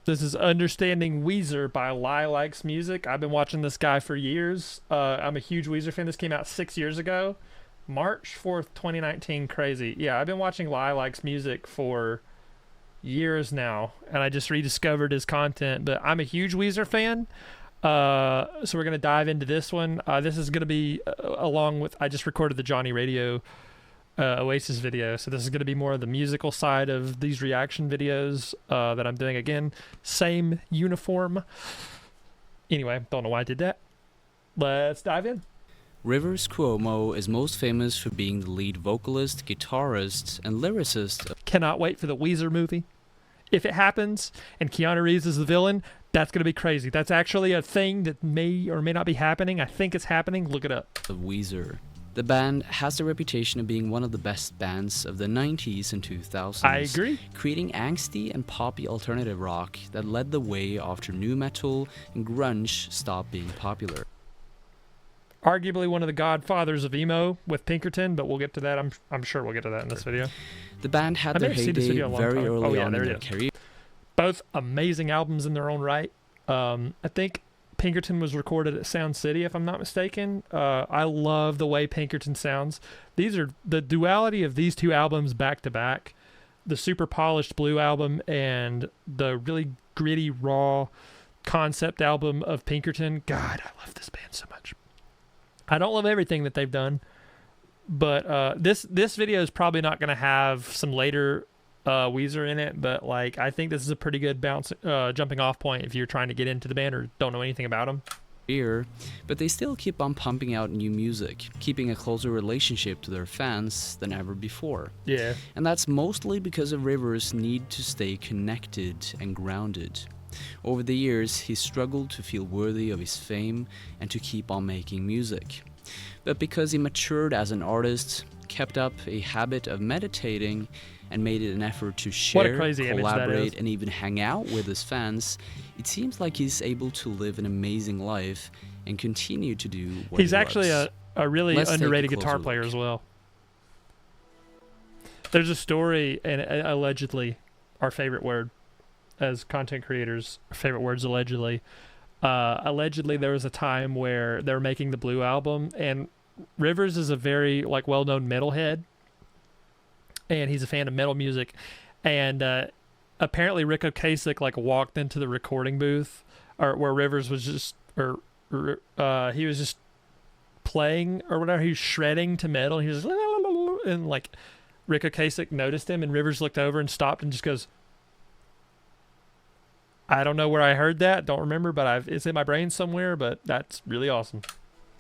This is Understanding Weezer by Likes Music. I've been watching this guy for years. I'm a huge Weezer fan. This came out 6 years ago. March 4th, 2019. Crazy. Yeah, I've been watching Likes Music for years now, and I just rediscovered his content. But I'm a huge Weezer fan. So we're going to dive into this one. This is going to be along with, I just recorded the Johnny Radio Oasis video, so this is going to be more of the musical side of these reaction videos that I'm doing. Again, same uniform. Anyway, don't know why I did that. Let's dive in. Rivers Cuomo is most famous for being the lead vocalist, guitarist, and lyricist. Cannot wait for the Weezer movie. If it happens and Keanu Reeves is the villain, that's going to be crazy. That's actually a thing that may or may not be happening. I think it's happening. Look it up. Of Weezer. The band has the reputation of being one of the best bands of the 90s and 2000s. I agree. Creating angsty and poppy alternative rock that led the way after nu metal and grunge stopped being popular. Arguably one of the godfathers of emo with Pinkerton, but we'll get to that. I'm sure we'll get to that in this video. The band had their heyday very early on in their career. Both amazing albums in their own right. I think Pinkerton was recorded at Sound City, if I'm not mistaken. I love the way Pinkerton sounds. These are the duality of these two albums back to back. The super polished Blue album and the really gritty, raw concept album of Pinkerton. God, I love this band so much. I don't love everything that they've done, but this video is probably not going to have some later Weezer in it, but like I think this is a pretty good jumping off point if you're trying to get into the band or don't know anything about them. But they still keep on pumping out new music, keeping a closer relationship to their fans than ever before. Yeah. And that's mostly because of Rivers' need to stay connected and grounded. Over the years, he struggled to feel worthy of his fame and to keep on making music. But because he matured as an artist, kept up a habit of meditating, and made it an effort to share, collaborate, and even hang out with his fans, it seems like he's able to live an amazing life and continue to do what he's actually a really underrated guitar player as well. There's a story, and allegedly, our favorite word as content creators, favorite words allegedly. Allegedly, there was a time where they were making the Blue album, and Rivers is a very well-known metalhead, and he's a fan of metal music. And apparently, Rick Ocasek walked into the recording booth, or where Rivers was just, he was just playing or whatever. He was shredding to metal. He was and Rick Ocasek noticed him, and Rivers looked over and stopped and just goes, I don't know where I heard that. Don't remember, but it's in my brain somewhere. But that's really awesome.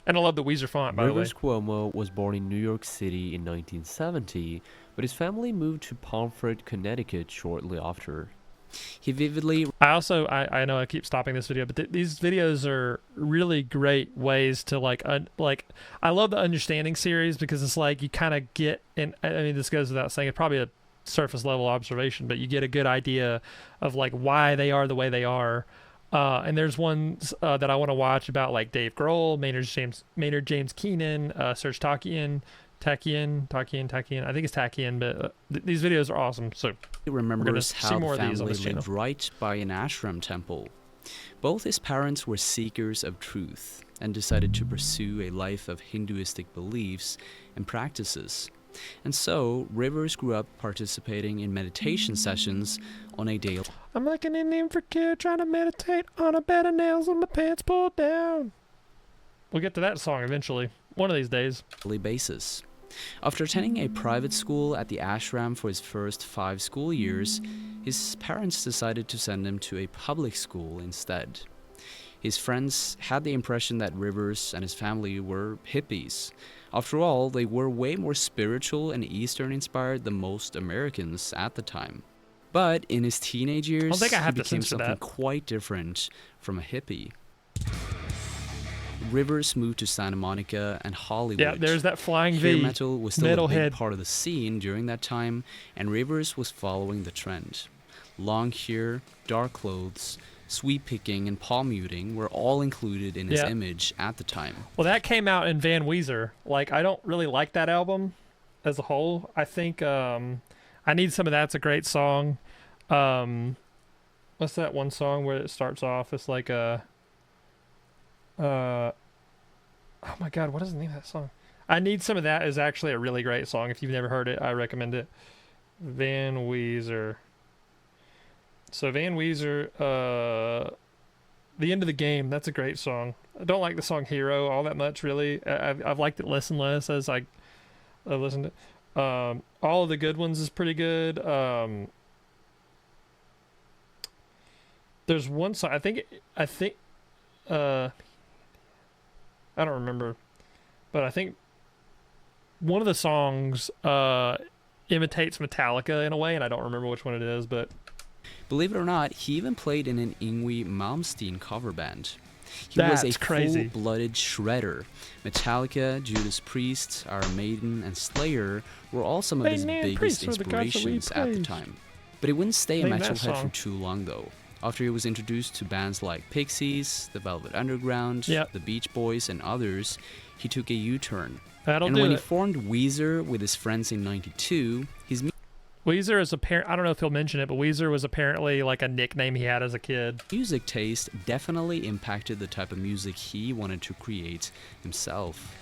And I love the Weezer font, by the way. Rivers Cuomo was born in New York City in 1970, but his family moved to Pomfret, Connecticut shortly after. He vividly... I know I keep stopping this video, but these videos are really great ways to I love the Understanding series because it's you kind of get, and I mean this goes without saying, it's probably a surface level observation, but you get a good idea of why they are the way they are. And there's ones that I want to watch about Dave Grohl, Maynard James Keenan, Serge Takian. I think it's Takian, but these videos are awesome. So he remembers how the family lived right by an ashram temple. Both his parents were seekers of truth and decided to pursue a life of Hinduistic beliefs and practices. And so, Rivers grew up participating in meditation sessions on a daily... I'm like an Indian for kid trying to meditate on a bed of nails with my pants pulled down. We'll get to that song eventually, one of these days. ...basis. After attending a private school at the ashram for his first 5 school years, his parents decided to send him to a public school instead. His friends had the impression that Rivers and his family were hippies. After all, they were way more spiritual and Eastern-inspired than most Americans at the time. But in his teenage years, he became something quite different from a hippie. Rivers moved to Santa Monica and Hollywood. Yeah, there's that flying V. Hair metal was still a big part of the scene during that time, and Rivers was following the trend. Long hair, dark clothes, sweep picking, and palm muting were all included in his image at the time. Well, that came out in Van Weezer. I don't really like that album as a whole. I think I Need Some of That's a great song. What's that one song where it starts off? It's like a. Oh my God, what is the name of that song? I Need Some of That is actually a really great song. If you've never heard it, I recommend it. Van Weezer. So Van Weezer, The End of the Game, that's a great song. I don't like the song Hero all that much, really. I've liked it less and less as I've listened to it. All of the Good Ones is pretty good. There's one song, I think, I don't remember, but I think one of the songs imitates Metallica in a way, and I don't remember which one it is, but Believe it or not, he even played in an Yngwie Malmsteen cover band. He That's was a crazy. full-blooded shredder. Metallica, Judas Priest, Iron Maiden, and Slayer were all some of his biggest inspirations at the time. But he wouldn't stay a Name that metalhead for song. too long, though. After he was introduced to bands like Pixies, The Velvet Underground, Yep. The Beach Boys, and others, he took a U-turn. that'll And do when he it. formed Weezer with his friends in '92, his Weezer is I don't know if he'll mention it, but Weezer was apparently like a nickname he had as a kid. music taste definitely impacted the type of music he wanted to create himself.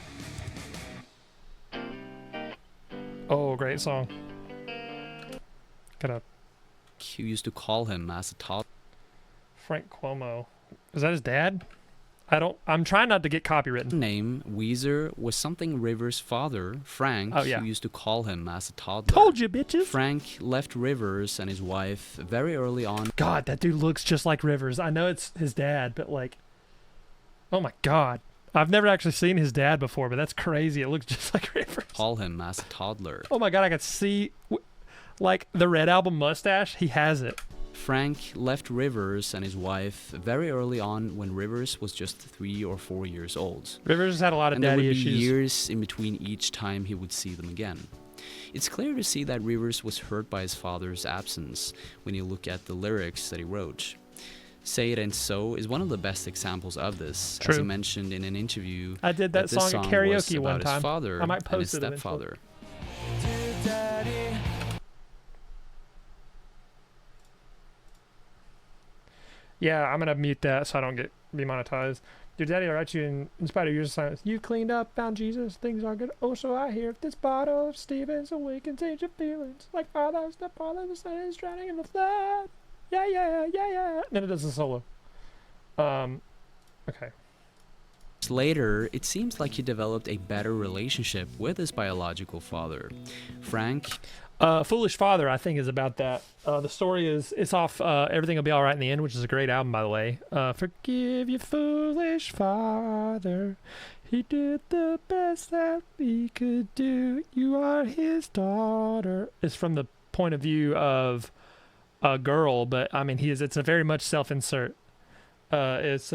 Oh, great song. Gotta He used to call him as a toddler. Frank Cuomo. Is that his dad? I'm trying not to get copywritten. Name Weezer was something Rivers' father, Frank, Oh, yeah. who used to call him as a toddler. Told you, bitches. Frank left Rivers and his wife very early on. God, that dude looks just like Rivers. I know it's his dad, but like, oh my God. I've never actually seen his dad before, but that's crazy. It looks just like Rivers. Call him as a toddler. Oh my God, I could see, like, the Red Album mustache. He has it. Frank left Rivers and his wife very early on when Rivers was just 3 or 4 years old. Rivers has had a lot of And there would daddy be issues. years in between each time he would see them again. It's clear to see that Rivers was hurt by his father's absence when you look at the lyrics that he wrote. Say It Ain't So is one of the best examples of this, as he True. mentioned in an interview. I did that this song at was karaoke about one his time. father I might and his post it eventually. stepfather. Yeah, I'm gonna mute that so I don't get demonetized. Your daddy will write you in spite of your silence. You cleaned up, found Jesus, things are good. Oh, so I hear this bottle of Stevens awakens ancient feelings. Like father, stepfather, the sun is drowning in the flood. Yeah, yeah, yeah, yeah. And then it does the solo. Okay. Later, it seems like he developed a better relationship with his biological father. Frank Foolish Father, I think, is about that. The story is, it's off Everything Will Be Alright in the End, which is a great album, by the way. Forgive your foolish father. He did the best that he could do. You are his daughter. It's from the point of view of a girl, but I mean, it's a very much self-insert. It's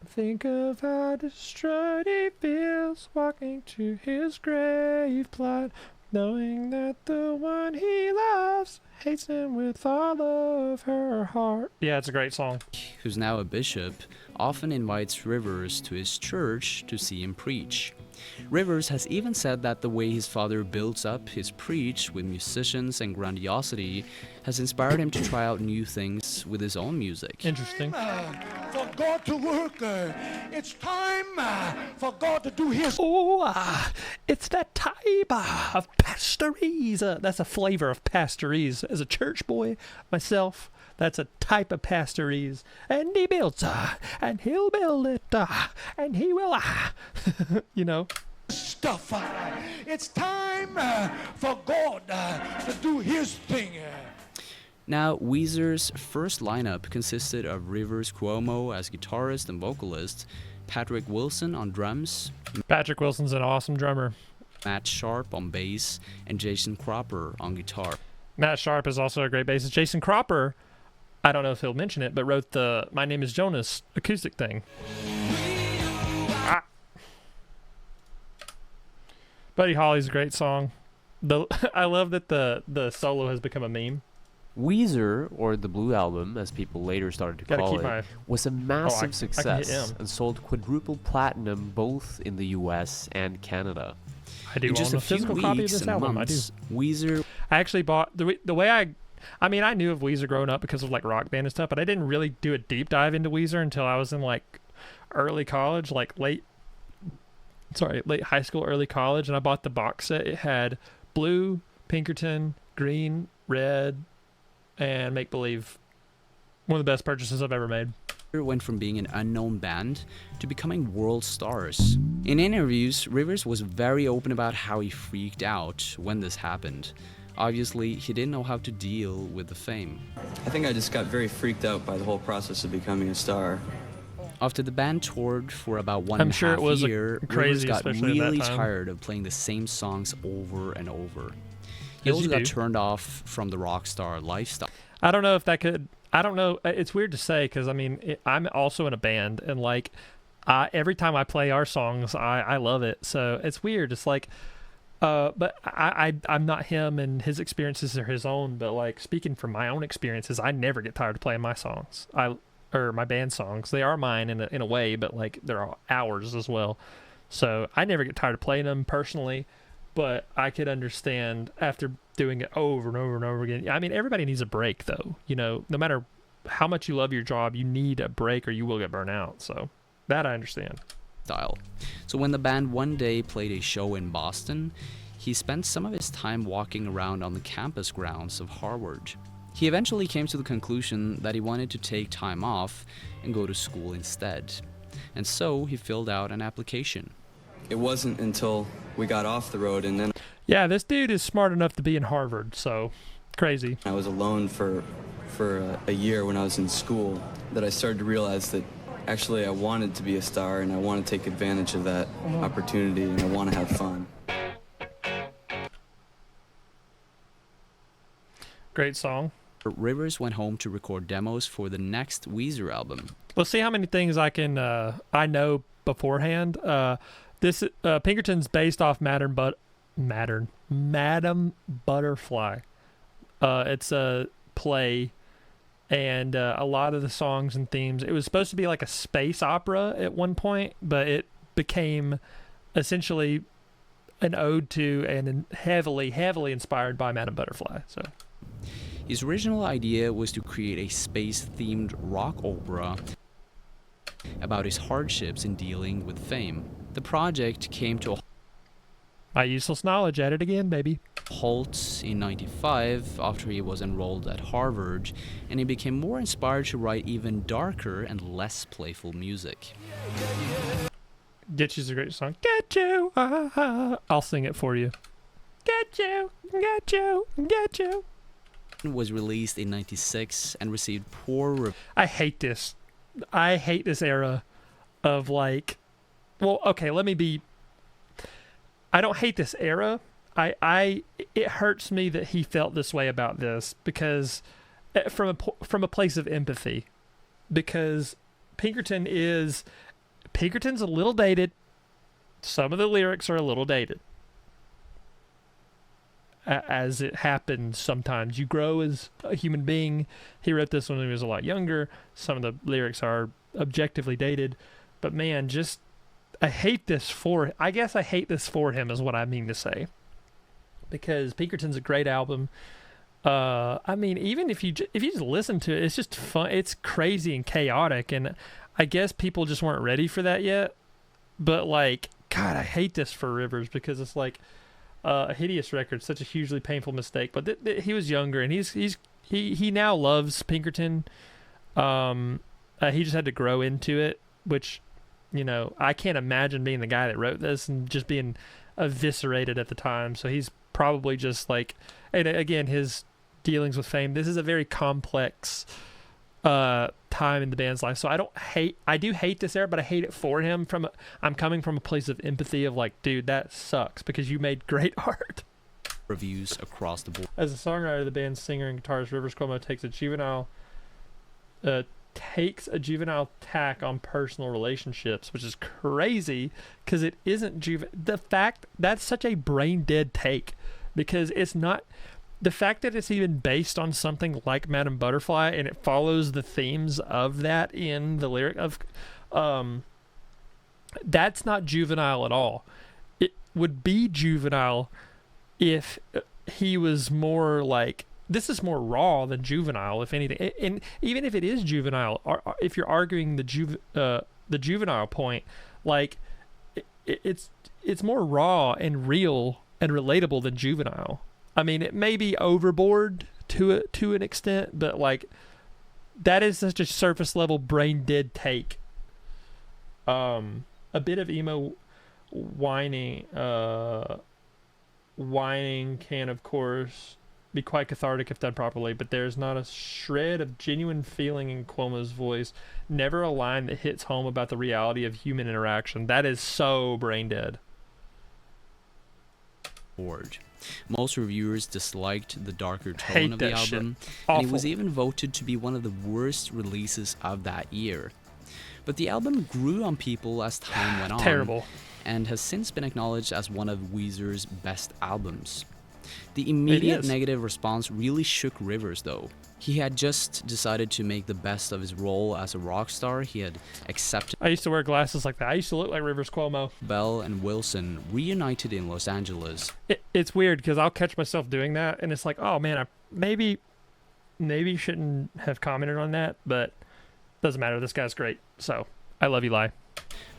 think of how distraught he feels walking to his grave plot, knowing that the one he loves hates him with all of her heart. Yeah, it's a great song. who's now a bishop, often invites Rivers to his church to see him preach. Rivers has even said that the way his father builds up his preach with musicians and grandiosity has inspired him to try out new things with his own music. Interesting. For God to work. It's time for God to do His. Oh, it's that type of pastorese. That's a flavor of pastorese. As a church boy myself, that's a type of pastorese. And he builds, and he'll build it, and he will, you know. Stuff. It's time for God to do His thing. Now, Weezer's first lineup consisted of Rivers Cuomo as guitarist and vocalist, Patrick Wilson on drums, Patrick Wilson's an awesome drummer. Matt Sharp on bass, and Jason Cropper on guitar. Matt Sharp is also a great bassist. Jason Cropper, I don't know if he'll mention it, but wrote the My Name is Jonas acoustic thing. Buddy Holly's a great song. I love that the solo has become a meme. Weezer, or the Blue Album, as people later started to Gotta call keep it, my. was a massive I can hit success M. and sold quadruple platinum both in the US and Canada. I do In just own a a few physical copy of weeks this and album. months, I do. Weezer I actually bought the way I I mean, I knew of Weezer growing up because of like Rock Band and stuff, but I didn't really do a deep dive into Weezer until I was in like early college, like late high school, early college, and I bought the box set. It had Blue, Pinkerton, Green, Red, and Make Believe. One of the best purchases I've ever made. Went from being an unknown band to becoming world stars. In interviews, Rivers was very open about how he freaked out when this happened. Obviously, he didn't know how to deal with the fame. I think I just got very freaked out by the whole process of becoming a star. After the band toured for about one I'm and a sure half it was year, crazy, Rivers got especially at that really time. tired of playing the same songs over and over. He As also you got do. turned off from the rock star lifestyle. I don't know if that could. I don't know. It's weird to say because I mean I'm also in a band and like every time I play our songs, I love it. So it's weird. It's like, but I'm not him and his experiences are his own. But like speaking from my own experiences, I never get tired of playing my songs. Or my band songs. They are mine in a way, but like they're all ours as well. So I never get tired of playing them personally. But I could understand after doing it over and over and over again. I mean, everybody needs a break, though. You know, no matter how much you love your job, you need a break or you will get burnt out. So that I understand. So when the band one day played a show in Boston, he spent some of his time walking around on the campus grounds of Harvard. He eventually came to the conclusion that he wanted to take time off and go to school instead. And so he filled out an application. It wasn't until we got off the road and then Yeah, this dude is smart enough to be in Harvard. So crazy. I was alone for a year when I was in school that I started to realize that actually I wanted to be a star and I want to take advantage of that opportunity and I want to have fun. Great song. Rivers went home to record demos for the next Weezer album. Let's see how many things I can I know beforehand. This Pinkerton's based off Madam Butterfly. It's a play, and a lot of the songs and themes. It was supposed to be like a space opera at one point, but it became essentially an ode to and heavily inspired by Madam Butterfly. So. His original idea was to create a space-themed rock opera about his hardships in dealing with fame. The project came to a My useless knowledge at it again, baby. halt in '95 after he was enrolled at Harvard, and he became more inspired to write even darker and less playful music. Get You's a great song. Get You. I'll sing it for you. Get You. Get You. Get You. Was released in '96 and received poor reviews. I hate this. I hate this era of like, well, okay, let me be. I don't hate this era. It hurts me that he felt this way about this because from a place of empathy, because Pinkerton's a little dated. Some of the lyrics are a little dated. As it happens sometimes. You grow as a human being. He wrote this when he was a lot younger. Some of the lyrics are objectively dated. But man, I hate this for him is what I mean to say. Because Pinkerton's a great album. I mean, even if you just listen to it, it's just fun. It's crazy and chaotic. And I guess people just weren't ready for that yet. But like, God, I hate this for Rivers because it's like, a hideous record, such a hugely painful mistake. But he was younger, and he now loves Pinkerton. He just had to grow into it, which, you know, I can't imagine being the guy that wrote this and just being eviscerated at the time. So he's probably just like, and again, his dealings with fame. This is a very complex time in the band's life. So I do hate this era, but I hate it for him. I'm coming from a place of empathy of like, dude, that sucks because you made great art. Reviews across the board. As a songwriter, the band's singer and guitarist Rivers Cuomo takes a juvenile tack on personal relationships, which is crazy because it isn't the fact that's such a brain dead take because it's not. The fact that it's even based on something like Madam Butterfly and it follows the themes of that in the lyric of, that's not juvenile at all. It would be juvenile if he was more like this is more raw than Juvenile, if anything. And even if it is Juvenile, if you're arguing the Juvenile point, like it's more raw and real and relatable than Juvenile. I mean, it may be overboard to an extent, but like that is such a surface level brain dead take. A bit of emo whining can of course be quite cathartic if done properly, but there's not a shred of genuine feeling in Cuomo's voice, never a line that hits home about the reality of human interaction. That is so brain dead. Most reviewers disliked the darker tone of the album, and it was even voted to be one of the worst releases of that year. But the album grew on people as time went on. Terrible. And has since been acknowledged as one of Weezer's best albums. The immediate negative response really shook Rivers, though. He had just decided to make the best of his role as a rock star. He had accepted. I used to wear glasses like that. I used to look like Rivers Cuomo. Bell and Wilson reunited in Los Angeles. It's weird because I'll catch myself doing that, and it's like, oh man, I maybe shouldn't have commented on that, but doesn't matter. This guy's great, so I love Eli.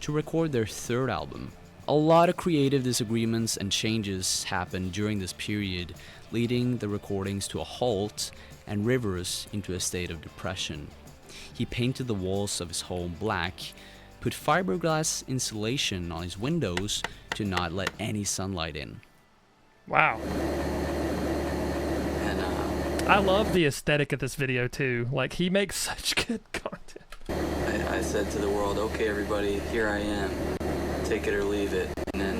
To record their third album. A lot of creative disagreements and changes happened during this period, leading the recordings to a halt and Rivers into a state of depression. He painted the walls of his home black, put fiberglass insulation on his windows to not let any sunlight in. Wow. And I love the aesthetic of this video too. Like, he makes such good content. I said to the world, okay, everybody, here I am. Take it or leave it. And then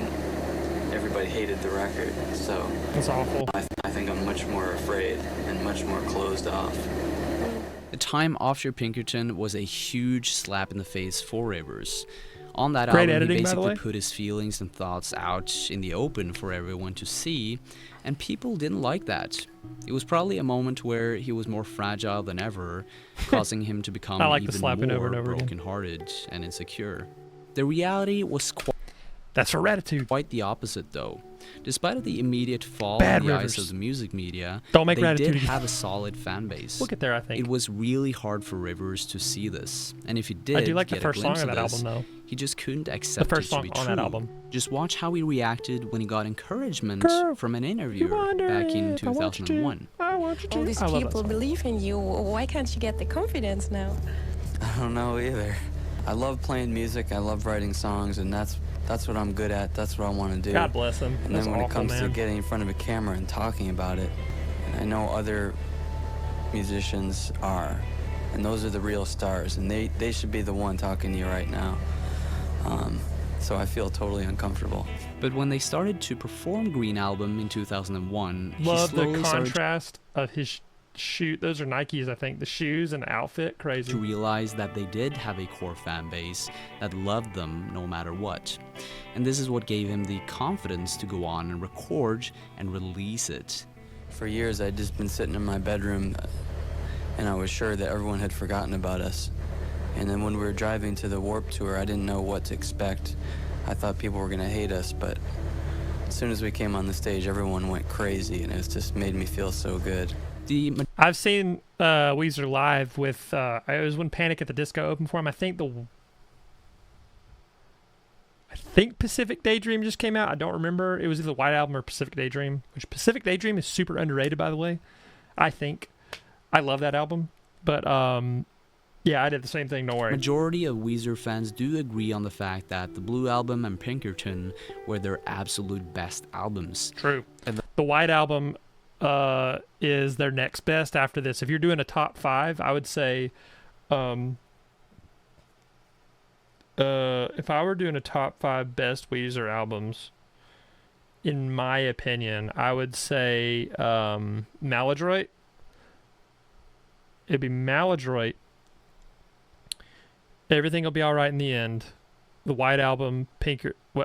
everybody hated the record. So that's awful. I think I'm much more afraid and much more closed off. The time after Pinkerton was a huge slap in the face for Rivers. On that Great album, editing, he by the basically way. put his feelings and thoughts out in the open for everyone to see, and people didn't like that. It was probably a moment where he was more fragile than ever, causing him to become I like the even slapping more over and over again. brokenhearted and insecure. The reality was That's Hereditude. quite the opposite, though. Despite the immediate fall Bad in the Rivers. eyes of the music media, Don't make they Hereditude did again. have a solid fan base. We'll get there, I think. It was really hard for Rivers to see this, and if he did I do like the get first a song glimpse of that this, album, though. he just couldn't accept The first it to song be on true. that album. Just watch how he reacted when he got encouragement Girl, from an You interviewer wonder back in if I want you to. 2001. I want you to. All these I love that people song. believe in you. Why can't you get the confidence now? I don't know either. I love playing music. I love writing songs, and that's what I'm good at. That's what I want to do. God bless him. And That's then when awful, it comes man. to getting in front of a camera and talking about it, and I know other musicians are, and those are the real stars, and they should be the one talking to you right now. So I feel totally uncomfortable. But when they started to perform Green Album in 2001, Love he the slowly started contrast of his shoe. Those are Nikes, I think. The shoes and the outfit, crazy. to realize that they did have a core fan base that loved them no matter what. And this is what gave him the confidence to go on and record and release it. For years, I'd just been sitting in my bedroom, and I was sure that everyone had forgotten about us. And then when we were driving to the Warped Tour, I didn't know what to expect. I thought people were going to hate us, but as soon as we came on the stage, everyone went crazy, and it just made me feel so good. I've seen Weezer live with, it was when Panic at the Disco opened for him. I think Pacific Daydream just came out. I don't remember. It was either the White Album or Pacific Daydream, which Pacific Daydream is super underrated, by the way. I think. I love that album. But, yeah, I did the same thing. Don't worry. Majority of Weezer fans do agree on the fact that the Blue Album and Pinkerton were their absolute best albums. True. And the White Album is their next best after this. If you're doing a top 5, I would say, if I were doing a top 5 best Weezer albums, in my opinion, I would say Maladroit. It'd be Maladroit. Everything Will Be Alright in the End. The White Album,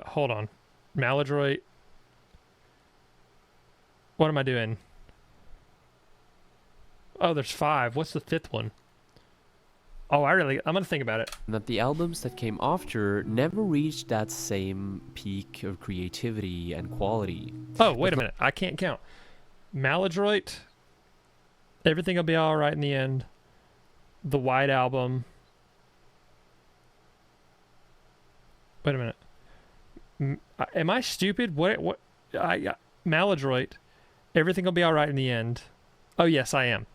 hold on. Maladroit. What am I doing? Oh, there's 5. What's the 5th one? Oh, I'm going to think about it. That the albums that came after never reached that same peak of creativity and quality. Oh, wait a minute. I can't count. Maladroit, Everything Will Be Alright in the End. The White Album. Wait a minute. Am I stupid? What? Maladroit. Everything Will Be Alright in the End. Oh, yes, I am.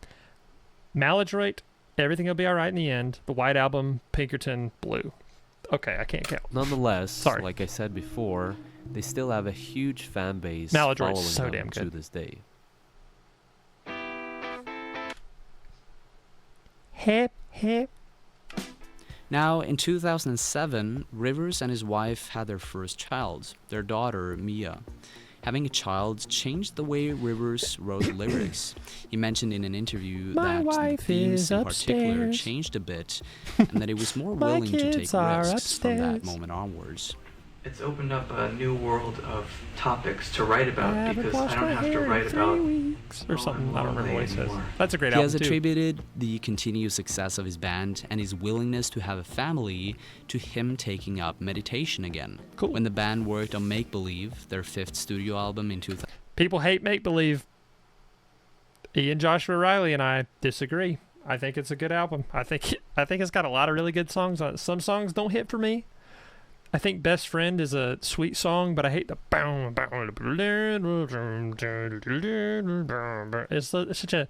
Maladroit. Everything Will Be Alright in the End. The White Album. Pinkerton. Blue. Okay, I can't count. Nonetheless, Sorry. like I said before, they still have a huge fan base Maladroit's following so them damn to good. this day. Hip, hip. Now, in 2007, Rivers and his wife had their first child, their daughter, Mia. Having a child changed the way Rivers wrote lyrics. He mentioned in an interview My that the wife themes is in particular upstairs. changed a bit, and that he was more My willing to take kids are risks from that upstairs. moment onwards. It's opened up a new world of topics to write about haven't because I washed don't my have to hair in write 3 about weeks or Oh, something. I'm I don't remember what he says. lonely That's a great He album has too. attributed the continued success of his band and his willingness to have a family to him taking up meditation again. Cool. When the band worked on Make Believe, their 5th studio album in 2000. People hate Make Believe. Ian Joshua Riley and I disagree. I think it's a good album. I think it's got a lot of really good songs on it. Some songs don't hit for me. I think Best Friend is a sweet song, but I hate the it's such a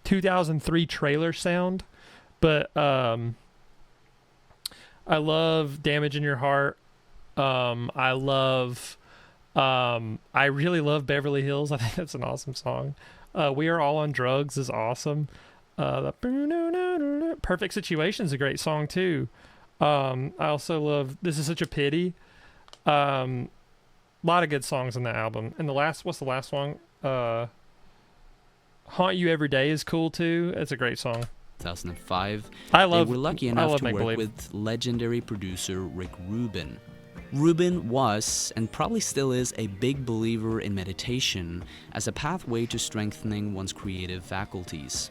2003 trailer sound. But I love Damage in Your Heart. I really love Beverly Hills. I think that's an awesome song. We Are All on Drugs is awesome. The Perfect Situation is a great song too. I also love This Is Such a Pity. A lot of good songs on that album. And what's the last song? Haunt You Every Day is cool too. It's a great song. 2005, I they were lucky enough to Make work Believe. with legendary producer Rick Rubin. Rubin was, and probably still is, a big believer in meditation as a pathway to strengthening one's creative faculties.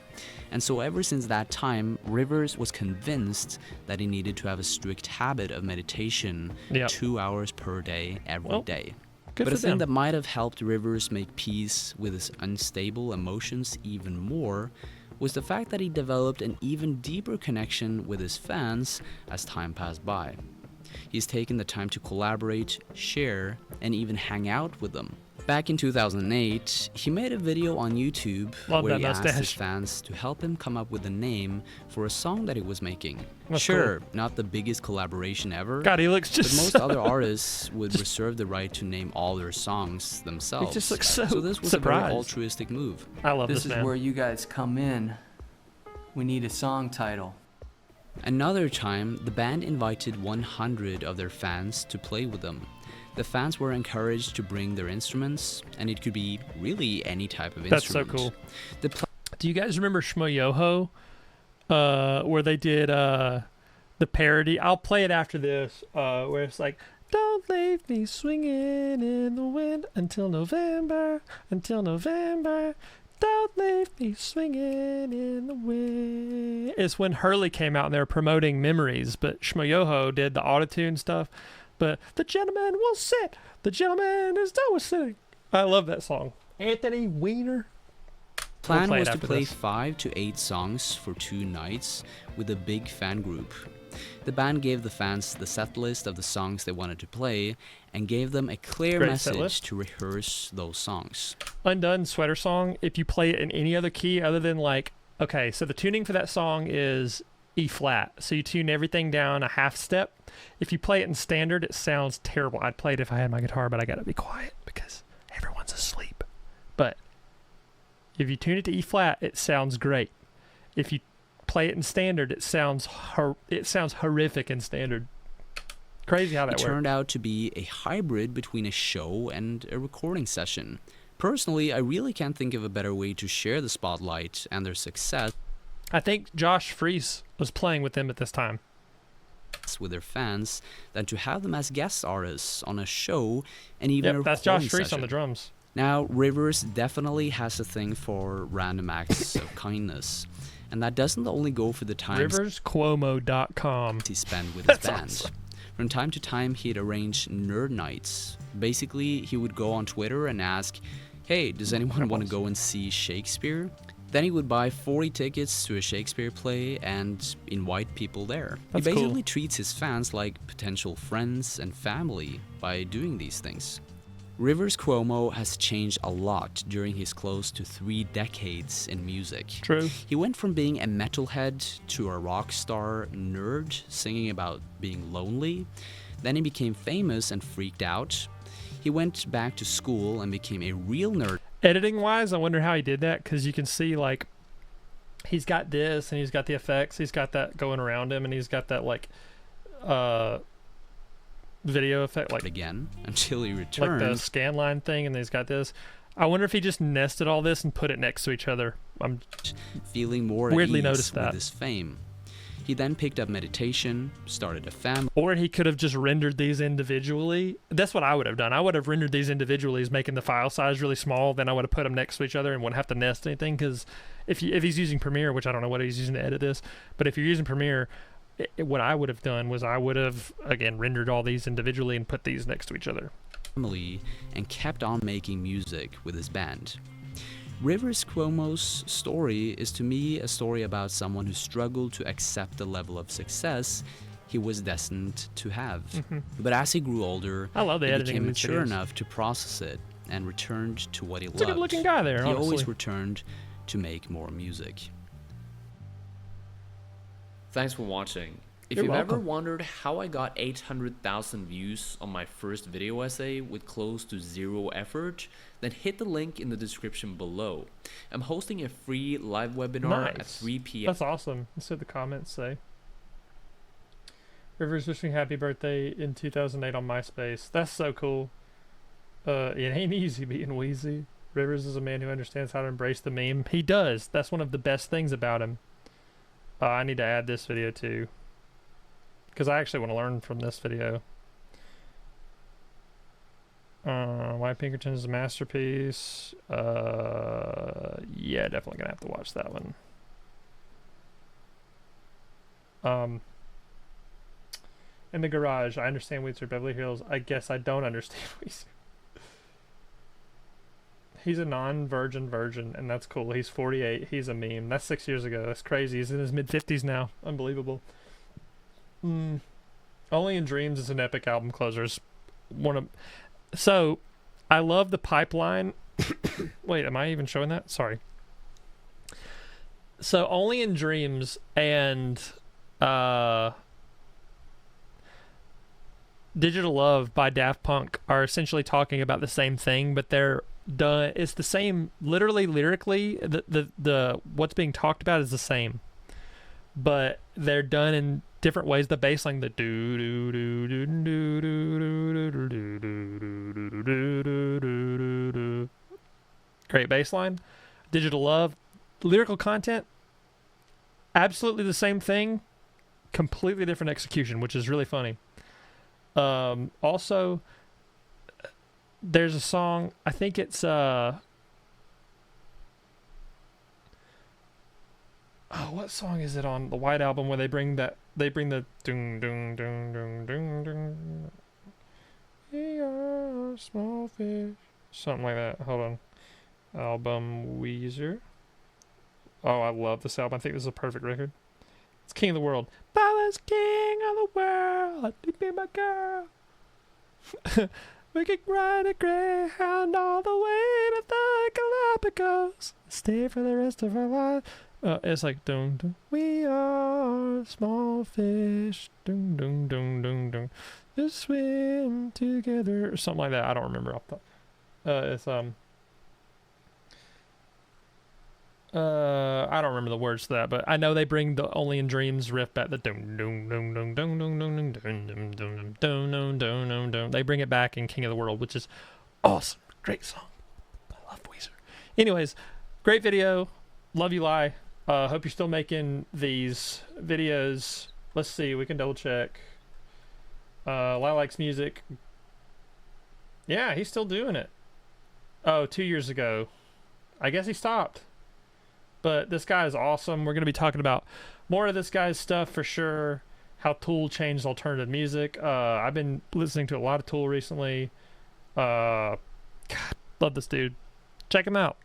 And so ever since that time, Rivers was convinced that he needed to have a strict habit of meditation, Yep. 2 hours per day, every day. Good But for a thing them. that might have helped Rivers make peace with his unstable emotions even more was the fact that he developed an even deeper connection with his fans as time passed by. He's taken the time to collaborate, share, and even hang out with them. Back in 2008, he made a video on YouTube Love where that he asked his mustache. fans to help him come up with a name for a song that he was making. That's Sure, not the biggest collaboration ever, God, he looks but just most other artists would reserve the right to name all their songs themselves. He just looks so this was a very surprised. altruistic move. I love This this is man. where you guys come in. We need a song title. Another time, the band invited 100 of their fans to play with them. The fans were encouraged to bring their instruments, and it could be really any type of That's so instrument. cool. The pl- Do you guys remember Shmoyoho? Where they did the parody. I'll play it after this. Where it's like, don't leave me swinging in the wind until November. Don't leave me swinging in the wind. It's when Hurley came out and they were promoting Memories, but Shmoyoho did the autotune stuff. But the gentleman will sit. The gentleman is done with sitting. I love that song. Anthony Weiner. plan play it was to after play this. 5 to 8 songs for 2 nights with a big fan group. The band gave the fans the set list of the songs they wanted to play and gave them a clear Great set message list. to rehearse those songs. Undone Sweater Song, if you play it in any other key other than like, okay, so the tuning for that song is E flat. So you tune everything down a half step. If you play it in standard, it sounds terrible. I'd play it if I had my guitar, but I gotta be quiet because everyone's asleep. But if you tune it to E flat, it sounds great. If you play it in standard, it sounds horrific in standard. Crazy how that It works. turned out to be a hybrid between a show and a recording session. Personally, I really can't think of a better way to share the spotlight and their success I think Josh Freese was playing with them at this time. with their fans than to have them as guest artists on a show and even a Yep, that's recording Josh Freese session. on the drums. Now, Rivers definitely has a thing for random acts of kindness, and that doesn't only go for the times RiversCuomo.com. he spent with his That's band. awesome. From time to time, he'd arrange nerd nights. Basically, he would go on Twitter and ask, "Hey, does anyone want to go and see Shakespeare?" Then he would buy 40 tickets to a Shakespeare play and invite people there. That's he cool. basically treats his fans like potential friends and family by doing these things. Rivers Cuomo has changed a lot during his close to 3 decades in music. True. He went from being a metalhead to a rock star nerd singing about being lonely. Then he became famous and freaked out. He went back to school and became a real nerd. Editing wise, I wonder how he did that, because you can see like he's got this and he's got the effects, he's got that going around him, and he's got that like video effect, like again until he returned. Like the scan line thing, and then he's got this. I wonder if he just nested all this and put it next to each other. I'm feeling more weirdly at ease noticed with that. his fame. He then picked up meditation, started a family. Or he could have just rendered these individually. That's what I would have done. I would have rendered these individually as making the file size really small. Then I would have put them next to each other and wouldn't have to nest anything. Because if he's using Premiere, which I don't know what he's using to edit this, but if you're using Premiere, what I would have done was I would have, again, rendered all these individually and put these next to each other. And kept on making music with his band. Rivers Cuomo's story is to me a story about someone who struggled to accept the level of success he was destined to have. But as he grew older, I love the he editing became of these mature videos. enough to process it and returned to what he It's loved. a good-looking guy there, He honestly. always returned to make more music. Thanks for watching. If You're you've ever welcome. wondered how I got 800,000 views on my first video essay with close to 0 effort, then hit the link in the description below. I'm hosting a free live webinar at Nice. 3 p.m. That's awesome. That's what the comments say. Rivers wishing me happy birthday in 2008 on MySpace. That's so cool. It ain't easy being Weezy. Rivers is a man who understands how to embrace the meme. He does. That's one of the best things about him. I need to add this video too, because I actually want to learn from this video. White Pinkerton is a masterpiece. Yeah, definitely gonna have to watch that one. In the garage, I understand Weezer. Beverly Hills, I guess I don't understand Weezer. He's a non-virgin virgin, and that's cool. He's 48. He's a meme. That's 6 years ago. That's crazy. He's in his mid-50s now. Unbelievable. Only in Dreams is an epic album closer. So, I love the pipeline. Wait, am I even showing that? Sorry. So, Only in Dreams and Digital Love by Daft Punk are essentially talking about the same thing, but they're done. It's the same, literally, lyrically. The what's being talked about is the same, but they're done in different ways. The bass line, the do do do do do do do do do do do do, great bass line. Digital Love, lyrical content, absolutely the same thing, completely different execution, which is really funny. Also, there's a song, I think it's what song is it on the White Album where they bring the dung dung dung dung dung dung, we are small fish, something like that. Hold on. Album Weezer. Oh, I love this album. I think this is a perfect record. It's King of the World. Paula's king of the world, you be my girl. We can ride a Greyhound all the way to the Galapagos. Stay for the rest of our life. It's like dun dun. We are small fish. Dun dun dun dun dun. Just swim together or something like that. I don't remember off the. It's I don't remember the words to that, but I know they bring the Only in Dreams riff back. The dun dun dun dun dun dun dun dun dun dun dun dun dun dun dun. They bring it back in King of the World, which is awesome. Great song. I love Weezer. Anyways, great video. Love you, Lie. Hope you're still making these videos. Let's see. We can double check. Lie likes music. Yeah, he's still doing it. Oh, 2 years ago. I guess he stopped. But this guy is awesome. We're going to be talking about more of this guy's stuff for sure. How Tool changed alternative music. I've been listening to a lot of Tool recently. God, love this dude. Check him out.